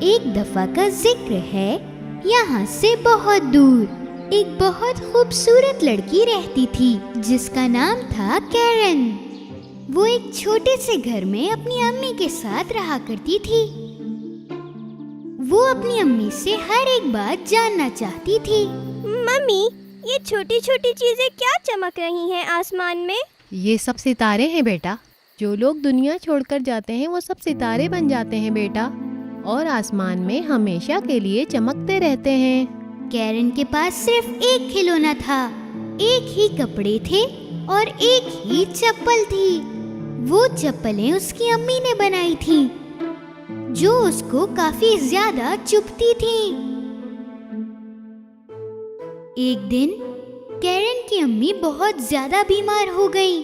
एक दफा का जिक्र है, यहाँ से बहुत दूर एक बहुत खूबसूरत लड़की रहती थी जिसका नाम था कैरन। वो एक छोटे से घर में अपनी अम्मी के साथ रहा करती थी। वो अपनी अम्मी से हर एक बात जानना चाहती थी। मम्मी, ये छोटी छोटी चीजें क्या चमक रही हैं आसमान में? ये सब सितारे हैं बेटा। जो लोग दुनिया छोड़कर जाते हैं वो सब सितारे बन जाते हैं बेटा, और आसमान में हमेशा के लिए चमकते रहते हैं। कैरन के पास सिर्फ एक खिलौना था, एक ही कपड़े थे और एक ही चप्पल थी। वो चप्पलें उसकी अम्मी ने बनाई थी, जो उसको काफी ज्यादा चुभती थी। एक दिन कैरन की अम्मी बहुत ज्यादा बीमार हो गई,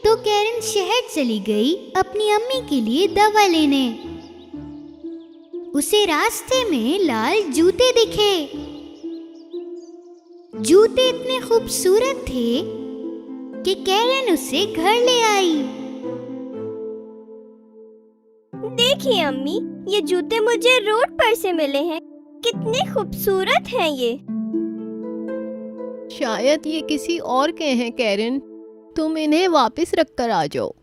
तो कैरन शहर चली गई अपनी अम्मी के लिए दवा लेने। उसे रास्ते में लाल जूते दिखे। जूते इतने खूबसूरत थे कि कैरन उसे घर ले आई। देखिए अम्मी, ये जूते मुझे रोड पर से मिले हैं। कितने खूबसूरत हैं ये। शायद ये किसी और के हैं कैरन, तुम इन्हें वापस रख कर आ जाओ।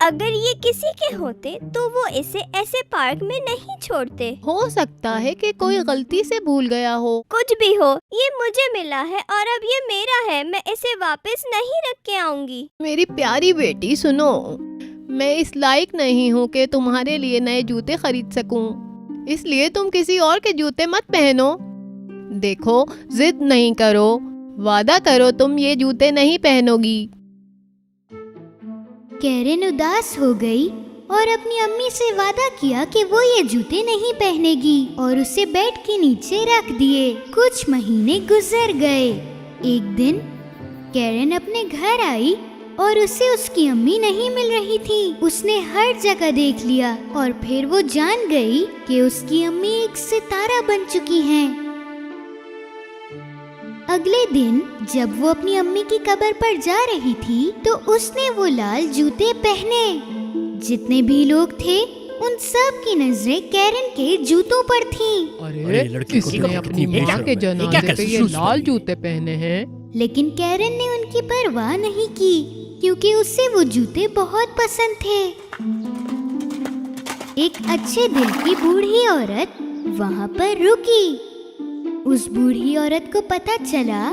अगर ये किसी के होते तो वो इसे ऐसे पार्क में नहीं छोड़ते। हो सकता है कि कोई गलती से भूल गया हो। कुछ भी हो, ये मुझे मिला है और अब ये मेरा है। मैं इसे वापस नहीं रख के आऊंगी। मेरी प्यारी बेटी सुनो, मैं इस लायक नहीं हूँ कि तुम्हारे लिए नए जूते खरीद सकूं, इसलिए तुम किसी और के जूते मत पहनो। देखो, जिद नहीं करो, वादा करो तुम ये जूते नहीं पहनोगी। कैरन उदास हो गई और अपनी अम्मी से वादा किया कि वो ये जूते नहीं पहनेगी और उसे बेड के नीचे रख दिए। कुछ महीने गुजर गए। एक दिन कैरन अपने घर आई और उसे उसकी अम्मी नहीं मिल रही थी। उसने हर जगह देख लिया और फिर वो जान गई कि उसकी अम्मी एक सितारा बन चुकी हैं। अगले दिन जब वो अपनी अम्मी की कब्र पर जा रही थी तो उसने वो लाल जूते पहने। जितने भी लोग थे उन सब की नजरें कैरन के जूतों पर थीं। अरे किसी ने अपनी माँ के जनाजे पे ये लाल जूते पहने हैं। लेकिन कैरन ने उनकी परवाह नहीं की, क्योंकि उसे वो जूते बहुत पसंद थे। एक अच्छे दिल की बूढ़ी औरत वहाँ पर रुकी। उस बूढ़ी औरत को पता चला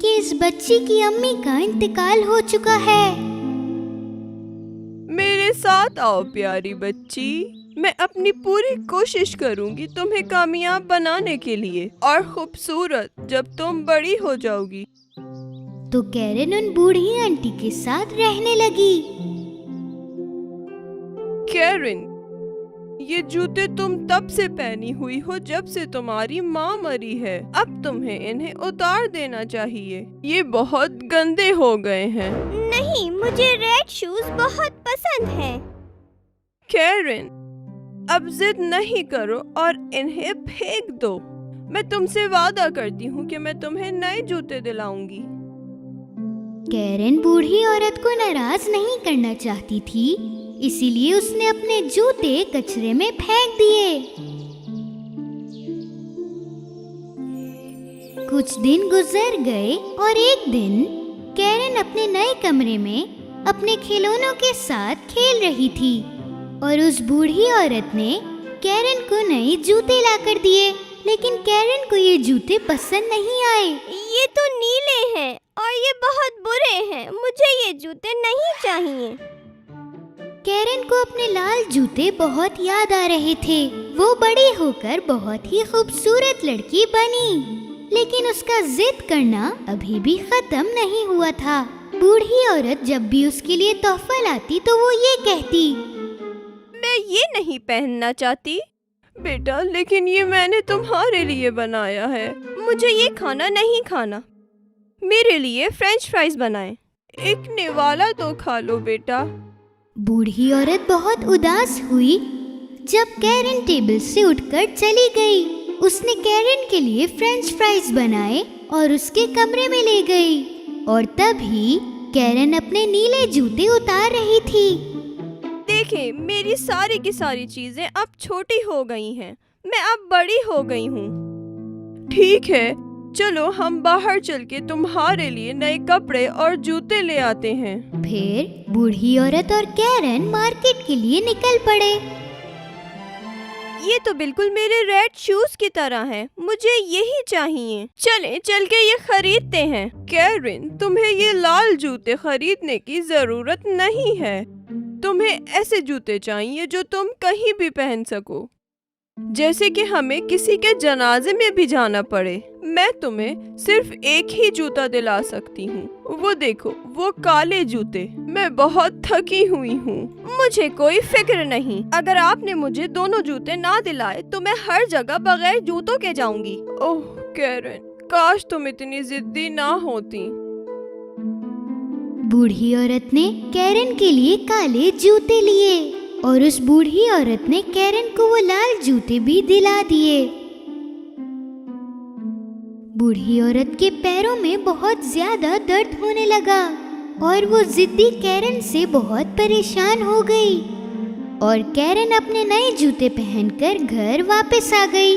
कि इस बच्ची की अम्मी का इंतकाल हो चुका है। मेरे साथ आओ प्यारी बच्ची, मैं अपनी पूरी कोशिश करूंगी तुम्हें कामयाब बनाने के लिए और खूबसूरत जब तुम बड़ी हो जाओगी। तो कैरन उन बूढ़ी आंटी के साथ रहने लगी। कैरन, ये जूते तुम तब से पहनी हुई हो जब से तुम्हारी माँ मरी है। अब तुम्हें इन्हें उतार देना चाहिए, ये बहुत गंदे हो गए हैं। नहीं, मुझे रेड शूज बहुत पसंद हैं। कैरन, अब जिद नहीं करो और इन्हें फेंक दो। मैं तुमसे वादा करती हूँ कि मैं तुम्हें नए जूते दिलाऊंगी। कैरन बूढ़ी औरत को नाराज नहीं करना चाहती थी, इसीलिए उसने अपने जूते कचरे में फेंक दिए। कुछ दिन गुजर गए और एक दिन कैरन अपने नए कमरे में अपने खिलौनों के साथ खेल रही थी और उस बूढ़ी औरत ने कैरन को नए जूते लाकर दिए। लेकिन कैरन को ये जूते पसंद नहीं आए। ये तो नीले हैं और ये बहुत बुरे हैं। मुझे ये जूते नहीं चाहिए। कैरन को अपने लाल जूते बहुत याद आ रहे थे। वो बड़ी होकर बहुत ही खूबसूरत लड़की बनी, लेकिन उसका जिद करना अभी भी खत्म नहीं हुआ था। बूढ़ी औरत जब भी उसके लिए तोहफा लाती तो वो ये कहती, मैं ये नहीं पहनना चाहती बेटा, लेकिन ये मैंने तुम्हारे लिए बनाया है। मुझे ये खाना नहीं खाना। मेरे लिए फ्रेंच फ्राइज बनाएं। एक निवाला तो खा लो बेटा। बूढ़ी औरत बहुत उदास हुई जब कैरन टेबल से उठकर चली गई। उसने कैरन के लिए फ्रेंच फ्राइज बनाए और उसके कमरे में ले गई। और तभी कैरन अपने नीले जूते उतार रही थी। देखें, मेरी सारी की सारी चीजें अब छोटी हो गई हैं। मैं अब बड़ी हो गई हूँ। ठीक है, चलो हम बाहर चल के तुम्हारे लिए नए कपड़े और जूते ले आते हैं। फिर बूढ़ी औरत और कैरन मार्केट के लिए निकल पड़े। ये तो बिल्कुल मेरे रेड शूज की तरह हैं। मुझे यही चाहिए। चलें चल के ये खरीदते हैं। कैरन, तुम्हें ये लाल जूते खरीदने की जरूरत नहीं है। तुम्हें ऐसे जूते चाहिए जो तुम कहीं भी पहन सको, जैसे कि हमें किसी के जनाजे में भी जाना पड़े। मैं तुम्हें सिर्फ एक ही जूता दिला सकती हूँ। वो देखो, वो काले जूते। मैं बहुत थकी हुई हूँ। मुझे कोई फिक्र नहीं। अगर आपने मुझे दोनों जूते ना दिलाए तो मैं हर जगह बगैर जूतों के जाऊंगी। ओह कैरन, काश तुम इतनी जिद्दी ना होती। बूढ़ी औरत ने कैरन के लिए काले जूते लिए और उस बूढ़ी औरत ने कैरन को वो लाल जूते भी दिला दिए। बूढ़ी औरत के पैरों में बहुत ज्यादा दर्द होने लगा और वो जिद्दी कैरन से बहुत परेशान हो गई और कैरन अपने नए जूते पहनकर घर वापस आ गई।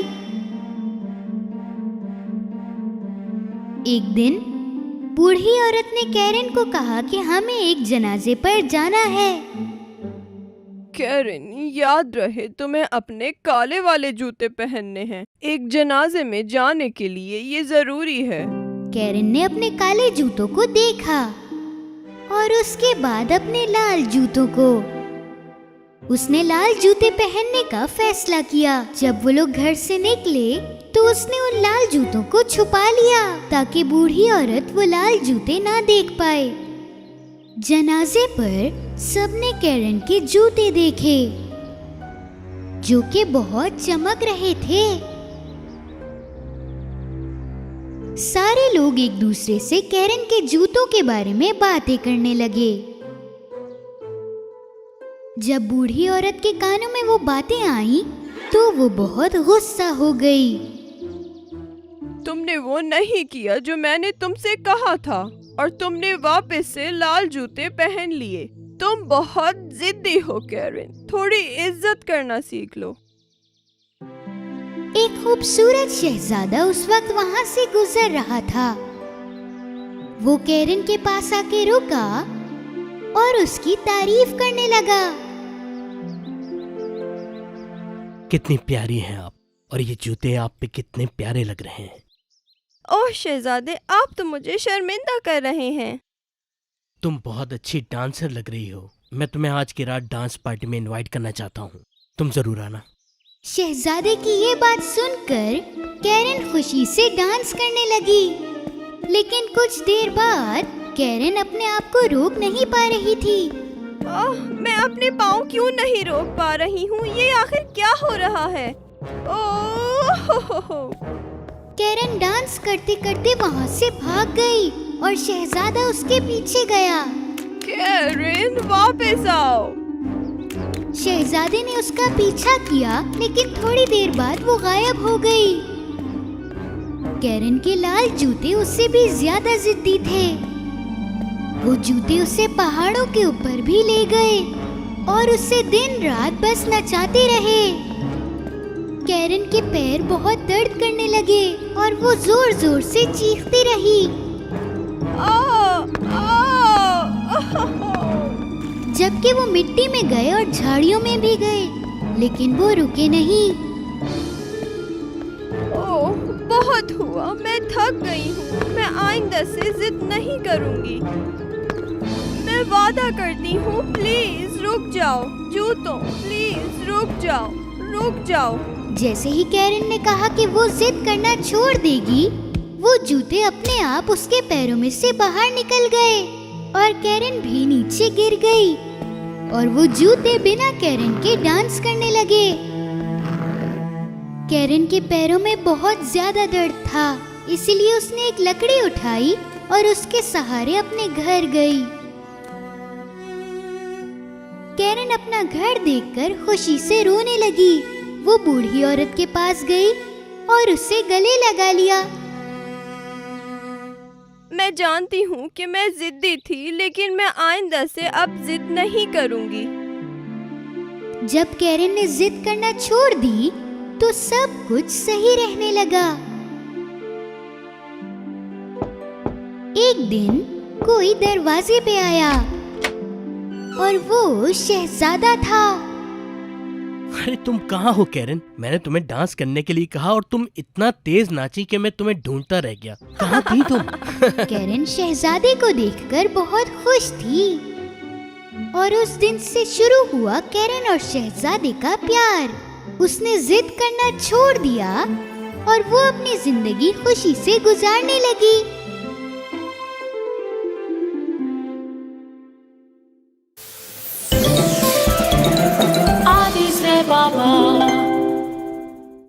एक दिन बूढ़ी औरत ने कैरन को कहा कि हमें एक जनाजे पर जाना है। कैरन, याद रहे तुम्हें अपने काले वाले जूते पहनने हैं। एक जनाजे में जाने के लिए ये जरूरी है। कैरन ने अपने काले जूतों को देखा और उसके बाद अपने लाल जूतों को। उसने लाल जूते पहनने का फैसला किया। जब वो लोग घर से निकले तो उसने उन लाल जूतों को छुपा लिया ताकि बूढ़ी औरत वो लाल जूते ना देख पाए। जनाजे पर सबने कैरन के जूते देखे जो कि बहुत चमक रहे थे। सारे लोग एक दूसरे से कैरन के जूतों के बारे में बातें करने लगे। जब बूढ़ी औरत के कानों में वो बातें आई तो वो बहुत गुस्सा हो गई। तुमने वो नहीं किया जो मैंने तुमसे कहा था और तुमने वापस से लाल जूते पहन लिए। तुम बहुत जिद्दी हो कैरन, थोड़ी इज्जत करना सीख लो। एक खूबसूरत शहजादा उस वक्त वहां से गुजर रहा था। वो कैरन के पास आके रुका और उसकी तारीफ करने लगा। कितनी प्यारी हैं आप, और ये जूते आप पे कितने प्यारे लग रहे हैं। ओह शहजादे, आप तो मुझे शर्मिंदा कर रहे हैं। तुम बहुत अच्छी डांसर लग रही हो। मैं तुम्हें आज की रात डांस पार्टी में इनवाइट करना चाहता हूँ। तुम जरूर आना। शहजादे की ये बात सुनकर कैरन खुशी से डांस करने लगी, लेकिन कुछ देर बाद कैरन अपने आप को रोक नहीं पा रही थी। ओह, मैं अपने पाँव क्यों नहीं रोक पा रही हूँ? ये आखिर क्या हो रहा है? ओह! कैरन डांस करते करते वहाँ से भाग गई और शहजादा उसके पीछे गया। कैरन, वापस आओ। शहजादे ने उसका पीछा किया, लेकिन थोड़ी देर बाद वो गायब हो गई। कैरन के लाल जूते उससे भी ज्यादा जिद्दी थे। वो जूते उसे पहाड़ों के ऊपर भी ले गए और उससे दिन रात बस नचाते रहे। कैरन के पैर बहुत दर्द करने लगे और वो जोर जोर से चीखती रही। जबकि वो मिट्टी में गए और झाड़ियों में भी गए, लेकिन वो रुके नहीं। ओह, बहुत हुआ, मैं थक गई हूँ। मैं आइंदा से जिद नहीं करूँगी। मैं वादा करती हूँ, प्लीज रुक जाओ। जूतों, प्लीज रुक जाओ, रुक जाओ। जैसे ही कैरन ने कहा कि वो जिद करना छोड़ देगी, वो जूते अपने आप उसके पैरों में से बाहर निकल गए और कैरन भी नीचे गिर गई और वो जूते बिना कैरन के डांस करने लगे। कैरन के पैरों में बहुत ज्यादा दर्द था, इसलिए उसने एक लकड़ी उठाई और उसके सहारे अपने घर गई। कैरन अपना घर देखकर खुशी से रोने लगी। वो बूढ़ी औरत के पास गई और उससे गले लगा लिया। मैं जानती हूँ कि मैं जिद्दी थी, लेकिन मैं आइंदा से अब जिद नहीं करूँगी। जब कैरन ने जिद करना छोड़ दी तो सब कुछ सही रहने लगा। एक दिन कोई दरवाजे पे आया और वो शहजादा था। अरे तुम कहाँ हो कैरन? मैंने तुम्हें डांस करने के लिए कहा और तुम इतना तेज नाची कि मैं तुम्हें ढूंढता रह गया। कहाँ थी तुम? कैरन शहजादे को देखकर बहुत खुश थी और उस दिन से शुरू हुआ कैरन और शहजादे का प्यार। उसने जिद करना छोड़ दिया और वो अपनी जिंदगी खुशी से गुजारने लगी।